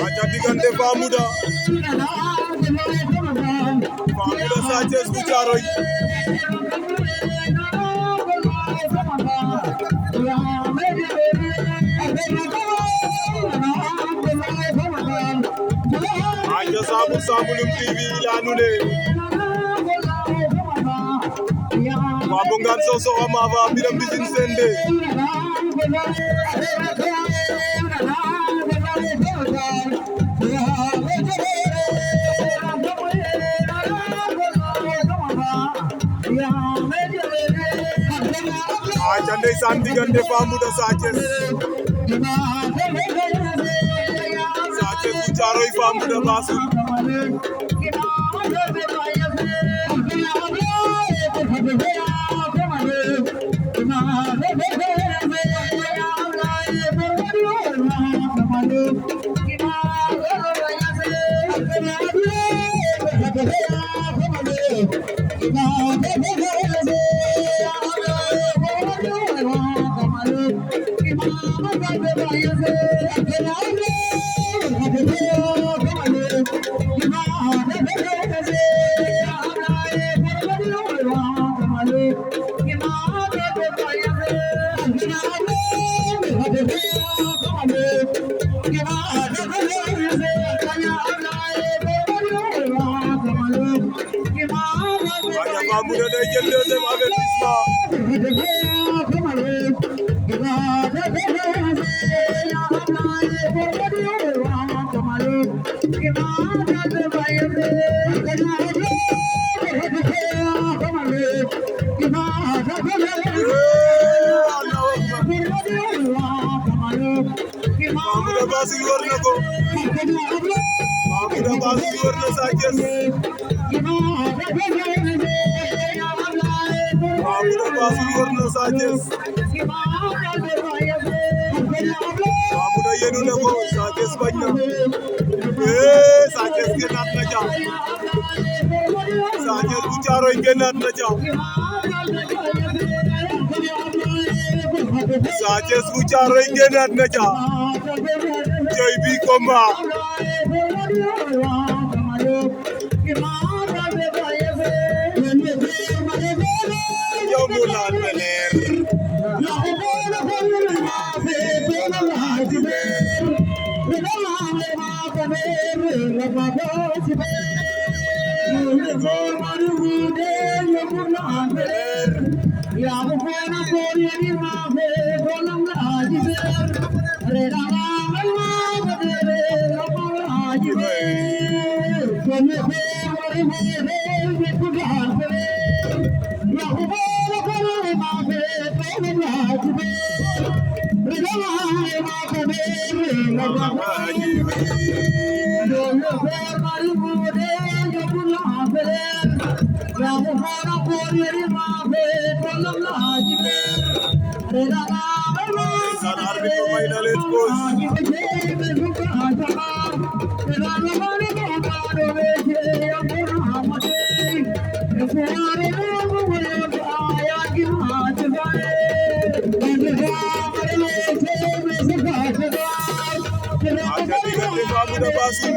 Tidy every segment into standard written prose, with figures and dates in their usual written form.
aca diggante Famouda Sa Thiès bu Thiaroye aca Sambou Sambouloum TV la nune Babou Ngane Sokh Mafa Birame Mbissine Sendé aca ndeysaan diggante Famouda Sa Thiès bu Thiaroye Famouda Bassoul Famouda day jël deuxième avertissement Famouda Bassoul war na ko Famouda Bassoul war na Sa Thiès Famouda Bassoul war na Sa Thiès Famouda yenu na ko Sa Thiès bañ na Sa Thiès génnaat na ca Sa Thiès bu Thiaroye génnaat na ca Sa Thiès bu Thiaroye génnaat na ca cey bi combat yow mu laal na leer Famouda Bassoul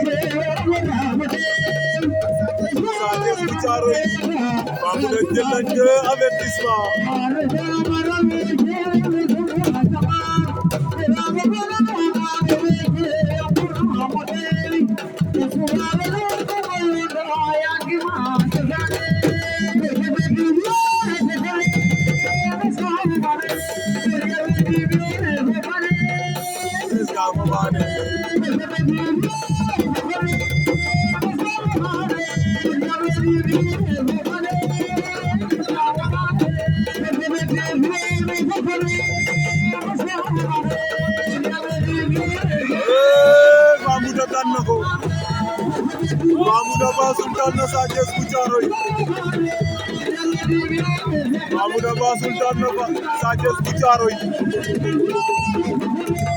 Sa Thiès bu Thiaroye Famouda jël na 2 avertissement Famouda daan na ko Famouda Bassoul daan na Sa Thiès bu Thiaroye Famouda Bassoul daan na Sa Thiès bu Thiaroye